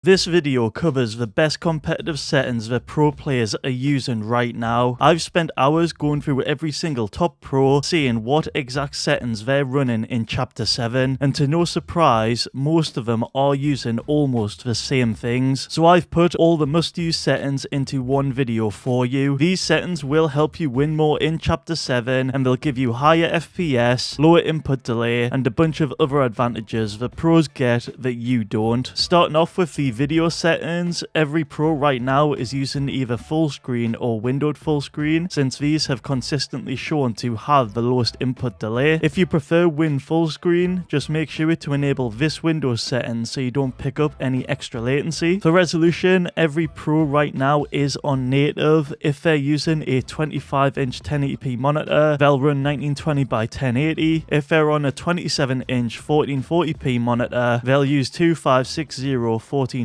This video covers the best competitive settings that pro players are using right now. I've spent hours going through every single top pro, seeing what exact settings they're running in Chapter 7, and to no surprise, most of them are using almost the same things. So I've put all the must-use settings into one video for you. These settings will help you win more in Chapter 7, and they'll give you higher FPS, lower input delay, and a bunch of other advantages that pros get that you don't. Starting off with the video settings, every pro right now is using either full screen or windowed full screen, since these have consistently shown to have the lowest input delay. If you prefer win full screen, just make sure to enable this window setting so you don't pick up any extra latency. For resolution, every pro right now is on native. If they're using a 25-inch 1080p monitor, they'll run 1920 by 1080. If they're on a 27-inch 1440p monitor, they'll use 2560 1440.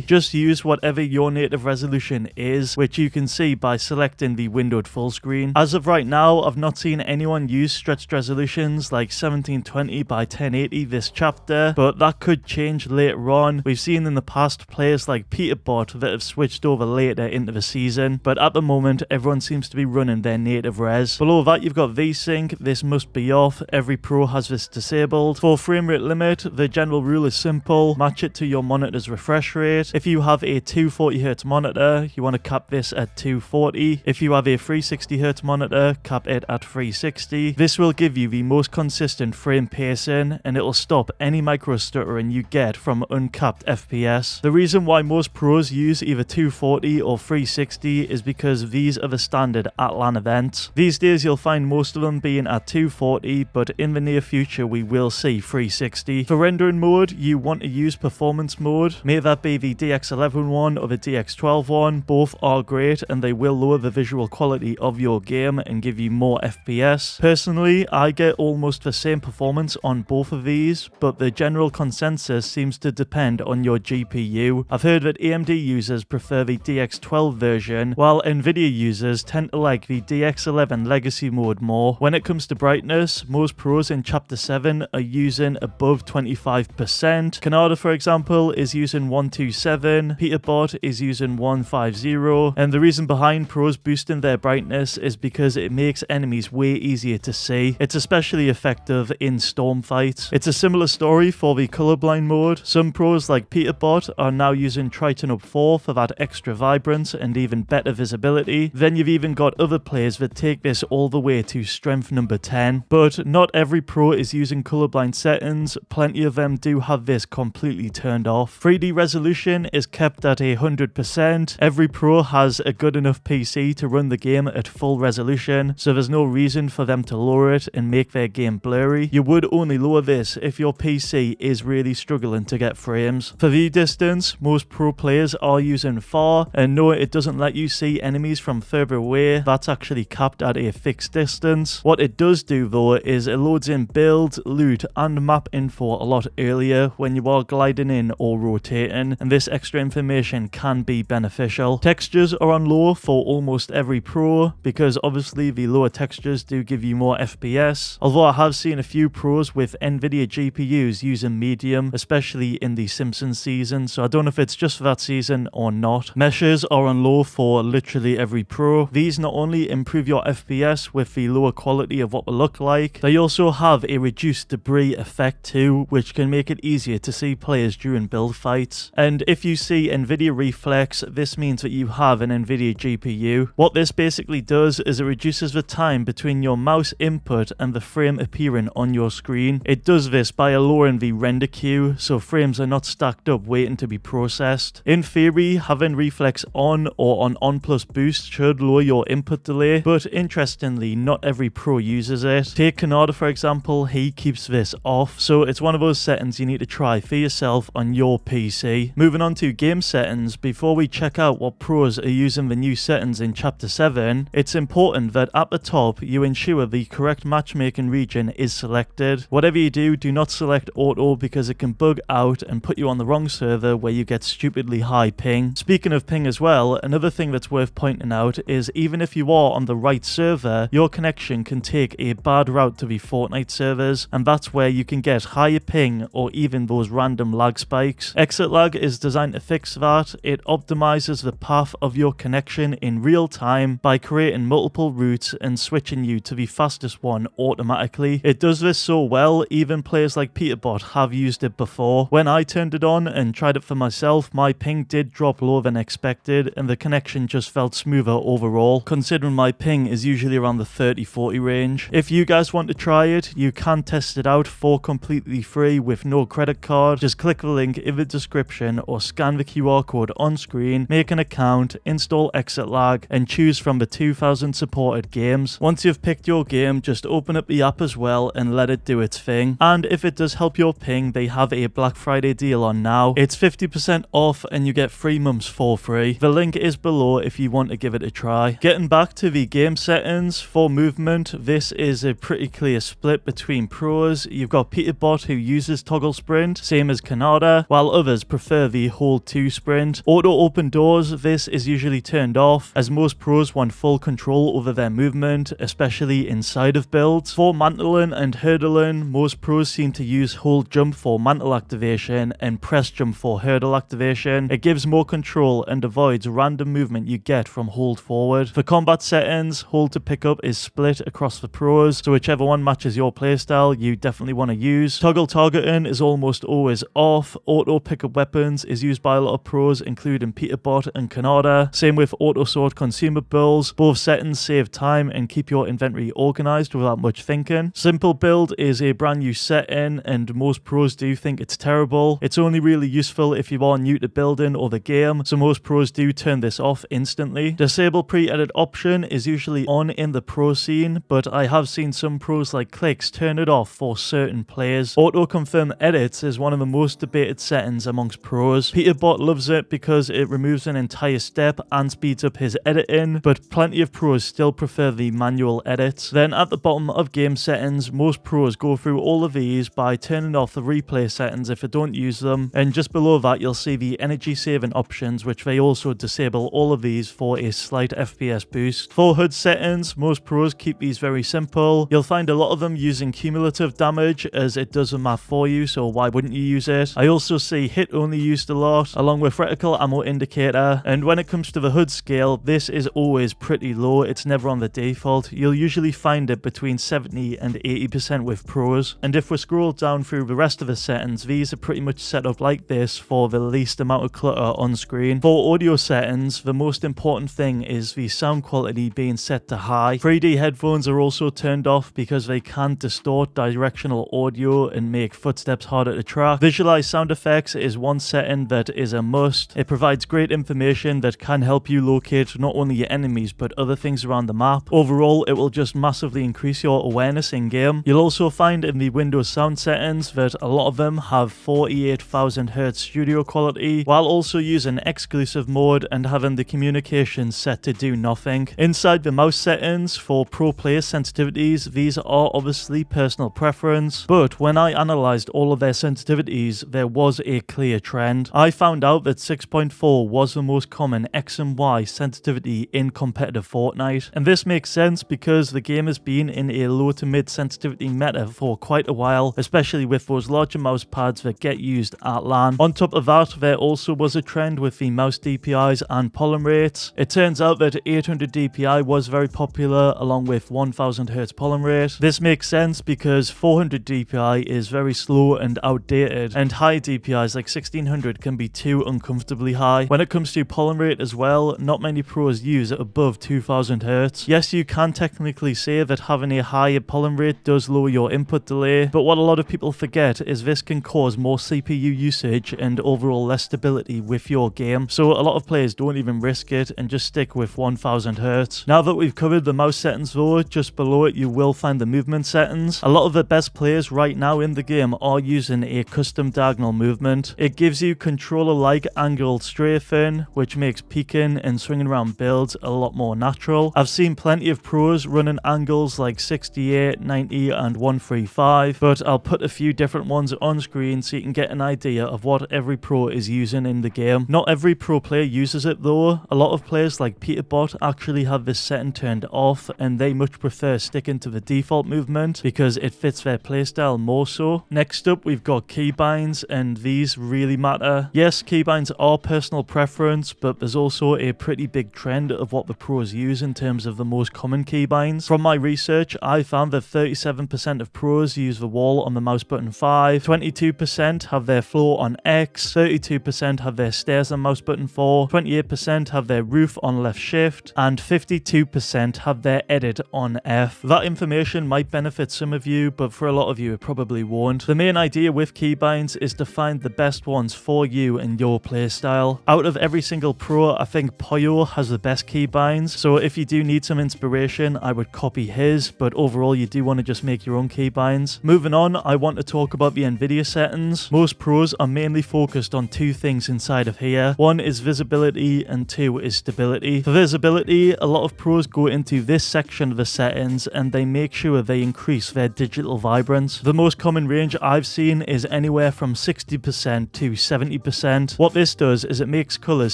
Just use whatever your native resolution is, which you can see by selecting the windowed full screen. As of right now, I've not seen anyone use stretched resolutions like 1720 by 1080 this chapter, but that could change later on. We've seen in the past players like Peterbot that have switched over later into the season, but at the moment everyone seems to be running their native res. Below that you've got VSync. This must be off. Every pro has this disabled. For frame rate limit, the general rule is simple: match it to your monitor's refresh rate. If you have a 240Hz monitor, you want to cap this at 240. If you have a 360Hz monitor, cap it at 360. This will give you the most consistent frame pacing, and it will stop any micro stuttering you get from uncapped FPS. The reason why most pros use either 240 or 360 is because these are the standard at LAN events. These days you'll find most of them being at 240, but in the near future we will see 360. For rendering mode, you want to use performance mode. May that be the DX11 one or the DX12 one. Both are great and they will lower the visual quality of your game and give you more FPS. Personally, I get almost the same performance on both of these, but the general consensus seems to depend on your GPU. I've heard that AMD users prefer the DX12 version, while NVIDIA users tend to like the DX11 legacy mode more. When it comes to brightness, most pros in Chapter 7 are using above 25%. Canada, for example, is using 127, Peterbot is using 150, and the reason behind pros boosting their brightness is because it makes enemies way easier to see. It's especially effective in storm fights. It's a similar story for the Colorblind mode. Some pros like Peterbot are now using Triton Up 4 for that extra vibrance and even better visibility. Then you've even got other players that take this all the way to strength number 10. But not every pro is using Colorblind settings. Plenty of them do have this completely turned off. 3D resolution is kept at 100%. Every pro has a good enough PC to run the game at full resolution, so there's no reason for them to lower it and make their game blurry. You would only lower this if your PC is really struggling to get frames. For view distance, most pro players are using far, and no, it doesn't let you see enemies from further away. That's actually capped at a fixed distance. What it does do though is it loads in build, loot, and map info a lot earlier when you are gliding in or rotating, and this extra information can be beneficial. Textures are on low for almost every pro, because obviously the lower textures do give you more FPS, although I have seen a few pros with NVIDIA GPUs using medium, especially in the Simpsons season, so I don't know if it's just for that season or not. Meshes are on low for literally every pro. These not only improve your FPS with the lower quality of what they look like, they also have a reduced debris effect too, which can make it easier to see players during build fights. And if you see NVIDIA Reflex, this means that you have an NVIDIA GPU. What this basically does is it reduces the time between your mouse input and the frame appearing on your screen. It does this by lowering the render queue, so frames are not stacked up waiting to be processed. In theory, having Reflex on or on plus boost should lower your input delay, but interestingly, not every pro uses it. Take Canada for example, he keeps this off, so it's one of those settings you need to try for yourself on your PC. Moving on to game settings, before we check out what pros are using the new settings in Chapter 7, it's important that at the top you ensure the correct matchmaking region is selected. Whatever you do, do not select auto because it can bug out and put you on the wrong server where you get stupidly high ping. Speaking of ping as well, another thing that's worth pointing out is even if you are on the right server, your connection can take a bad route to the Fortnite servers, and that's where you can get higher ping or even those random lag spikes. ExitLag ExitLag is designed to fix that. It optimizes the path of your connection in real time by creating multiple routes and switching you to the fastest one automatically. It does this so well, even players like Peterbot have used it before. When I turned it on and tried it for myself, my ping did drop lower than expected and the connection just felt smoother overall, considering my ping is usually around the 30-40 range. If you guys want to try it, you can test it out for completely free with no credit card. Just click the link in the description or scan the QR code on screen, make an account, install ExitLag, and choose from the 2000 supported games. Once you've picked your game, just open up the app as well and let it do its thing. And if it does help your ping, they have a Black Friday deal on now. It's 50% off and you get 3 months for free. The link is below if you want to give it a try. Getting back to the game settings, for movement, this is a pretty clear split between pros. You've got Peterbot who uses toggle sprint, same as Canada, while others prefer the hold 2 sprint. Auto open doors, this is usually turned off as most pros want full control over their movement, especially inside of builds. For mantling and hurdling, most pros seem to use hold jump for mantle activation and press jump for hurdle activation. It gives more control and avoids random movement you get from hold forward. For combat settings, hold to pick up is split across the pros, so whichever one matches your playstyle you definitely want to use. Toggle targeting is almost always off. Auto pick up weapons is used by a lot of pros including Peterbot and Canada. Same with auto sort consumables. Both settings save time and keep your inventory organized without much thinking. Simple build is a brand new setting and most pros do think it's terrible. It's only really useful if you are new to building or the game, so most pros do turn this off instantly. Disable pre-edit option is usually on in the pro scene, but I have seen some pros like Clicks turn it off for certain players. Auto confirm edits is one of the most debated settings amongst pros. Peterbot loves it because it removes an entire step and speeds up his editing, but plenty of pros still prefer the manual edits. Then at the bottom of game settings, most pros go through all of these by turning off the replay settings if they don't use them, and just below that you'll see the energy saving options, which they also disable all of these for a slight FPS boost. For HUD settings, most pros keep these very simple. You'll find a lot of them using cumulative damage as it does the math for you, so why wouldn't you use it? I also see hit only used a lot, along with reticle ammo indicator, and when it comes to the HUD scale, this is always pretty low. It's never on the default. You'll usually find it between 70 and 80% with pros. And if we scroll down through the rest of the settings, these are pretty much set up like this for the least amount of clutter on screen. For audio settings, the most important thing is the sound quality being set to high. 3D headphones are also turned off because they can distort directional audio and make footsteps harder to track. Visualize sound effects is one setting that is a must. It provides great information that can help you locate not only your enemies but other things around the map. Overall, it will just massively increase your awareness in game. You'll also find in the Windows sound settings that a lot of them have 48,000 Hz studio quality, while also using exclusive mode and having the communications set to do nothing. Inside the mouse settings, for pro player sensitivities, these are obviously personal preference, but when I analysed all of their sensitivities, there was a clear trend. I found out that 6.4 was the most common X and Y sensitivity in competitive Fortnite, and this makes sense because the game has been in a low to mid sensitivity meta for quite a while, especially with those larger mouse pads that get used at LAN. On top of that, there also was a trend with the mouse DPIs and polling rates. It turns out that 800 DPI was very popular along with 1000 Hz polling rate. This makes sense because 400 DPI is very slow and outdated, and high DPIs like 1600 can be too uncomfortably high. When it comes to polling rate as well, not many pros use it above 2000 Hz. Yes, you can technically say that having a higher polling rate does lower your input delay, but what a lot of people forget is this can cause more CPU usage and overall less stability with your game, so a lot of players don't even risk it and just stick with 1000 Hz. Now that we've covered the mouse settings though, just below it you will find the movement settings. A lot of the best players right now in the game are using a custom diagonal movement. It gives you controller-like angled strafing, which makes peeking and swinging around builds a lot more natural. I've seen plenty of pros running angles like 68, 90 and 135, but I'll put a few different ones on screen so you can get an idea of what every pro is using in the game. Not every pro player uses it though. A lot of players like Peterbot actually have this setting turned off and they much prefer sticking to the default movement because it fits their playstyle more so. Next up we've got Keybinds, and these really matter. Yes, keybinds are personal preference, but there's also a pretty big trend of what the pros use in terms of the most common keybinds. From my research, I found that 37% of pros use the wall on the mouse button 5, 22% have their floor on X, 32% have their stairs on mouse button 4, 28% have their roof on left shift, and 52% have their edit on F. That information might benefit some of you, but for a lot of you it probably won't. The main idea with keybinds is to find the best ones for you and your playstyle. Out of every single pro, I think Poyo has the best keybinds, so if you do need some inspiration, I would copy his, but overall you do want to just make your own keybinds. Moving on, I want to talk about the NVIDIA settings. Most pros are mainly focused on two things inside of here. One is visibility and two is stability. For visibility, a lot of pros go into this section of the settings and they make sure they increase their digital vibrance. The most common range I've seen is anywhere from 60% to 70%. What this does is it makes colors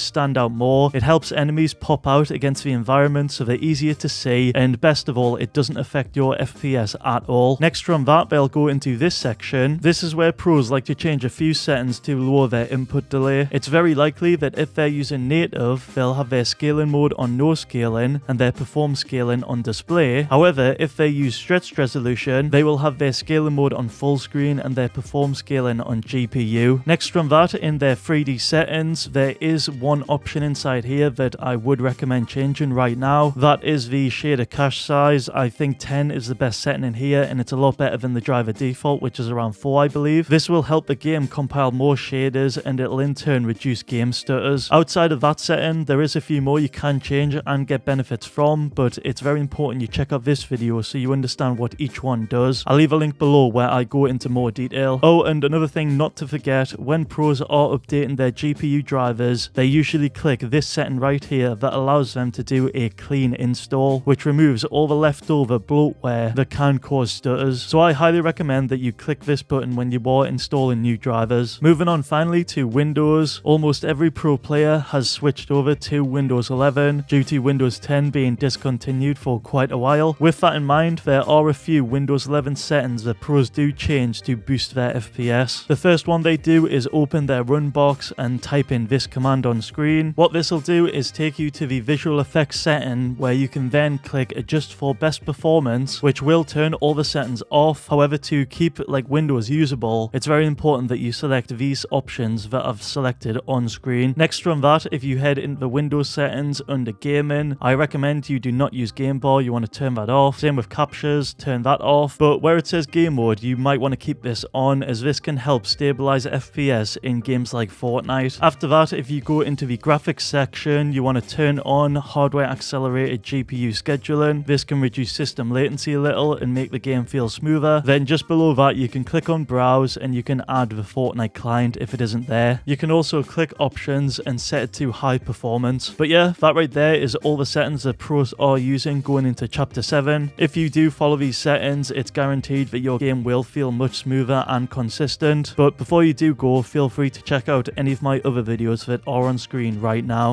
stand out more, it helps enemies pop out against the environment so they're easier to see, and best of all, it doesn't affect your FPS at all. Next from that, they'll go into this section. This is where pros like to change a few settings to lower their input delay. It's very likely that if they're using native, they'll have their scaling mode on no scaling and their perform scaling on display. However, if they use stretched resolution, they will have their scaling mode on full screen and their perform scaling on GPU. Next from that, in their 3D settings, there is one option inside here that I would recommend changing right now. That is the shader cache size. I think 10 is the best setting in here, and it's a lot better than the driver default, which is around 4, I believe. This will help the game compile more shaders and it'll in turn reduce game stutters. Outside of that setting, there is a few more you can change and get benefits from, but it's very important you check out this video so you understand what each one does. I'll leave a link below where I go into more detail. Oh, and another thing not to forget, when pros are updating their GPU drivers, they usually click this setting right here that allows them to do a clean install, which removes all the leftover bloatware that can cause stutters. So I highly recommend that you click this button when you are installing new drivers. Moving on finally to Windows. Almost every pro player has switched over to Windows 11 due to Windows 10 being discontinued for quite a while. With that in mind, there are a few Windows 11 settings that pros do change to boost their FPS. The first one they do is open their run box and type in this command on screen. What this will do is take you to the visual effects setting where you can then click adjust for best performance, which will turn all the settings off. However, to keep like Windows usable, it's very important that you select these options that I've selected on screen. Next from that, if you head into the Windows settings under gaming, I recommend you do not use game bar. You want to turn that off. Same with captures, turn that off. But where it says game mode, you might want to keep this on, as this can help stabilize FPS in games like Fortnite. After that, if you go into the graphics section, you want to turn on hardware accelerated GPU scheduling. This can reduce system latency a little and make the game feel smoother. Then just below that, you can click on browse and you can add the Fortnite client if it isn't there. You can also click options and set it to high performance. But yeah, that right there is all the settings that pros are using going into Chapter 7. If you do follow these settings, it's guaranteed that your game will feel much smoother and consistent. But before you do go, feel free to check out any of my other videos that are on screen right now.